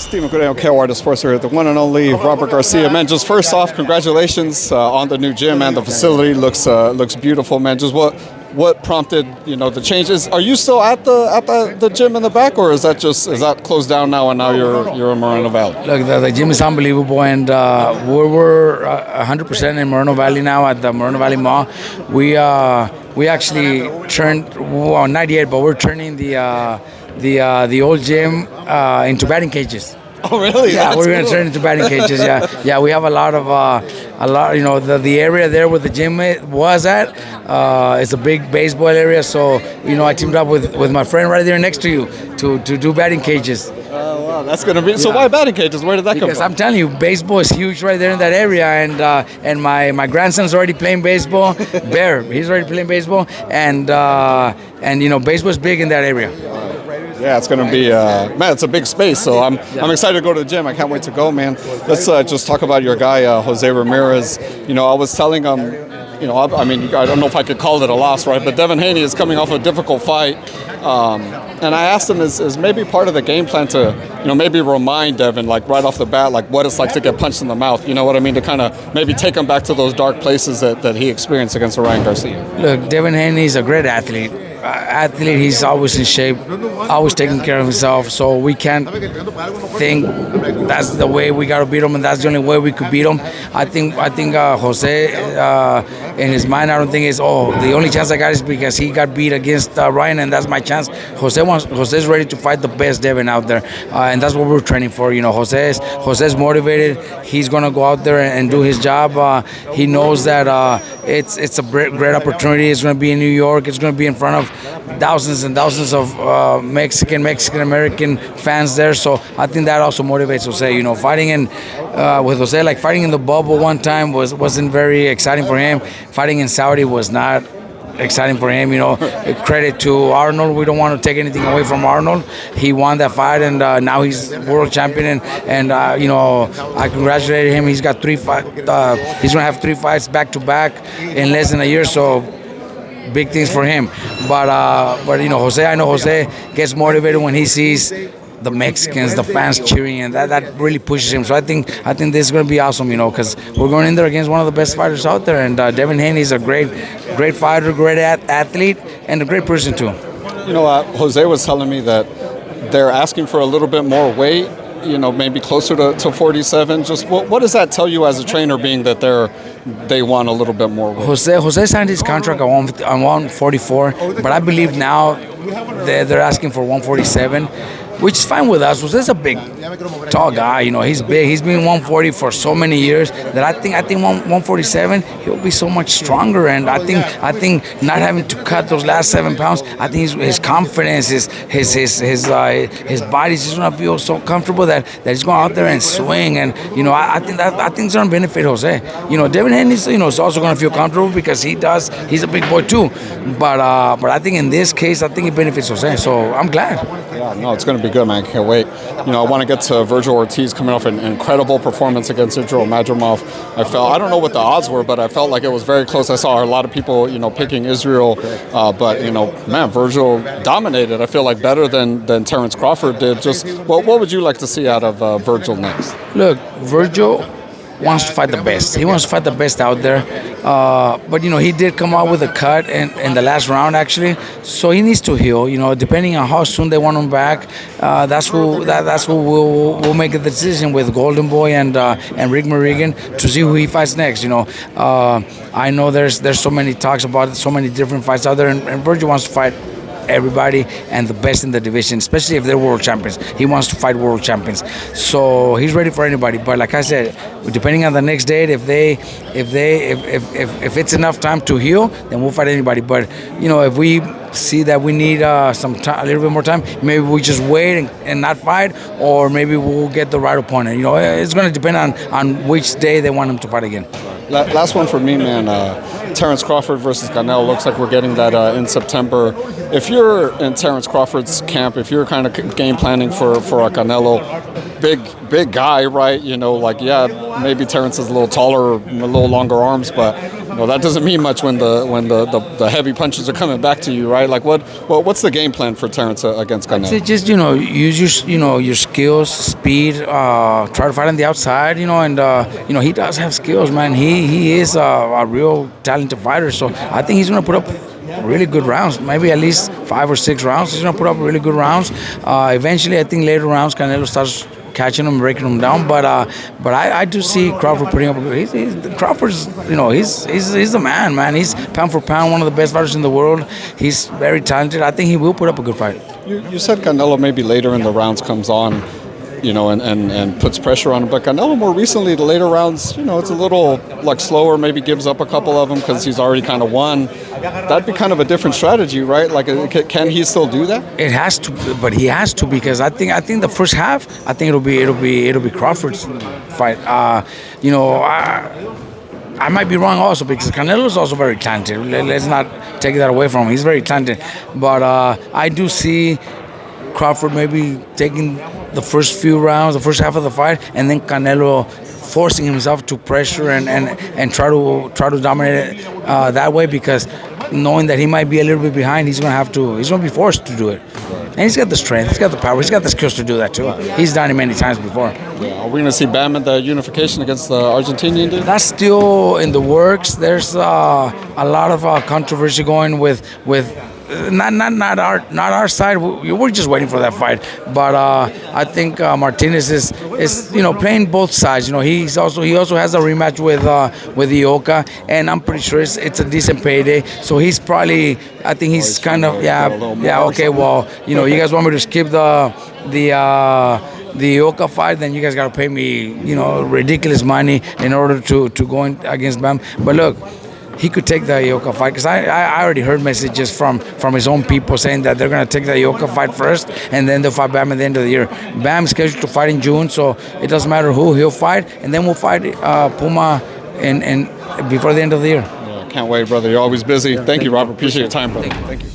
Stephen Gudeo, KOR the Sports here, the one and only Robert Garcia. Man, just first off, congratulations on the new gym, man. The facility looks beautiful, man. Just what prompted the changes? Are you still at the gym in the back, or is that closed down now and now you're in Moreno Valley? Look, the gym is unbelievable, and we're 100% in Moreno Valley now at the Moreno Valley Mall. We actually turned not yet, but we're turning the old gym into batting cages. Oh, really? Yeah, That's we're going to cool. turn into batting cages. Yeah. We have a lot. The area there where the gym was at. It's a big baseball area, so I teamed up with my friend right there next to you to do batting cages. Oh, wow, that's going to be. So why batting cages? Where did that come from? Because I'm telling you, baseball is huge right there in that area, and my grandson's already playing baseball. Bear, he's already playing baseball, and baseball is big in that area. Yeah, it's going to be, man, it's a big space, so I'm excited to go to the gym. I can't wait to go, man. Let's just talk about your guy, Jose Ramirez. I was telling him, I don't know if I could call it a loss, right? But Devin Haney is coming off a difficult fight. And I asked him, is maybe part of the game plan to, maybe remind Devin, like right off the bat, like what it's like to get punched in the mouth. You know what I mean? To kind of maybe take him back to those dark places that he experienced against Ryan Garcia. Look, Devin Haney is a great athlete. He's always in shape, always taking care of himself. So we can't think that's the way we got to beat him, and that's the only way we could beat him. I think Jose, in his mind, I don't think it's the only chance I got is because he got beat against Ryan, and that's my chance. Jose's ready to fight the best Devin out there, and that's what we're training for. Jose's motivated. He's gonna go out there and do his job. He knows that it's a great opportunity. It's gonna be in New York. It's gonna be in front of thousands and thousands of Mexican American fans there. So I think that also motivates Jose. Fighting with Jose, like fighting in the bubble one time wasn't very exciting for him. Fighting in Saudi was not exciting for him. Credit to Arnold. We don't want to take anything away from Arnold. He won that fight, and now he's world champion. And I congratulated him. He's got 3 fights. He's gonna have 3 fights back to back in less than a year. So big things for him. But Jose. I know Jose gets motivated when he sees the Mexicans, the fans cheering, and that really pushes him. So I think this is going to be awesome, because we're going in there against one of the best fighters out there, and Devin Haney is a great fighter, great athlete, and a great person too. Jose was telling me that they're asking for a little bit more weight, maybe closer to 47. Just what does that tell you as a trainer, being that they want a little bit more weight? Jose signed his contract on 144, but I believe now they're asking for 147. Which is fine with us. Jose's a big, tall guy. He's big. He's been 140 for so many years that I think 147 he'll be so much stronger. And I think not having to cut those last 7 pounds, I think his confidence, his body's just gonna feel so comfortable that he's going out there and swing. And I think it's gonna benefit Jose. Devin Haney's is also gonna feel comfortable because he's a big boy too. But I think in this case, I think it benefits Jose. So I'm glad. Yeah, no, it's gonna be good, man. Can't wait. I want to get to Virgil Ortiz coming off an incredible performance against Israel Madrimov. I don't know what the odds were, but I felt like it was very close. I saw a lot of people, picking Israel, but man, Virgil dominated. I feel like better than Terence Crawford did. Just what would you like to see out of Virgil next? Look, Virgil wants to fight the best. He wants to fight the best out there. But he did come out with a cut in the last round, actually. So he needs to heal. Depending on how soon they want him back, that's who will make a decision with Golden Boy and Rick Morrigan to see who he fights next. I know there's so many talks about it, so many different fights out there, and Virgil wants to fight everybody and the best in the division, especially if they're world champions. He wants to fight world champions, so he's ready for anybody. But like I said, depending on the next date, if it's enough time to heal, then we'll fight anybody. But if we see that we need some time, a little bit more time, maybe we just wait and not fight, or maybe we'll get the right opponent. It's going to depend on which day they want him to fight again. Last one for me, man. Terence Crawford versus Canelo. Looks like we're getting that in September. If you're in Terence Crawford's camp, if you're kind of game planning for a Canelo, big guy, right? Maybe Terence is a little taller, a little longer arms, but know, that doesn't mean much when the heavy punches are coming back to you, right? Like what's the game plan for Terence against Canelo? Just use your skills, speed. Try to fight on the outside, and he does have skills, man. He is a real talented fighter. So I think he's gonna put up really good rounds, maybe at least 5 or 6 rounds. He's gonna put up really good rounds. Eventually, I think later rounds Canelo starts catching him, breaking him down. But I do see Crawford putting up. Crawford's, he's the man. He's pound for pound one of the best fighters in the world. He's very talented. I think he will put up a good fight. You said Canelo maybe later in the rounds comes on, and puts pressure on him. But Canelo more recently, the later rounds, it's a little like slower, maybe gives up a couple of them because he's already kind of won. That'd be kind of a different strategy, right? Like, can he still do that? It has to, but he has to, because I think the first half, I think it'll be Crawford's fight. I might be wrong also, because Canelo is also very talented. Let's not take that away from him. He's very talented, but I do see Crawford maybe taking the first few rounds, the first half of the fight, and then Canelo forcing himself to pressure and try to dominate it that way, because knowing that he might be a little bit behind, he's gonna be forced to do it. And he's got the strength, he's got the power, he's got the skills to do that too. He's done it many times before. Yeah. Are we going to see Bam at the unification against the Argentinian dude? That's still in the works. There's a lot of controversy going with not our side. We're just waiting for that fight. But I think Martinez is playing both sides. He also has a rematch with Ioka, and I'm pretty sure it's a decent payday. So he's probably, I think he's kind of okay. Well, you guys want me to skip the Ioka fight, then you guys got to pay me ridiculous money in order to go in against Bam. But look, he could take the Ioka fight, because I already heard messages from his own people saying that they're going to take the Ioka fight first, and then they'll fight Bam at the end of the year. Bam's scheduled to fight in June, so it doesn't matter who he'll fight, and then we'll fight Puma and before the end of the year. Yeah, can't wait, brother. You're always busy. Thank you, Robert. Appreciate your time, brother. Thank you.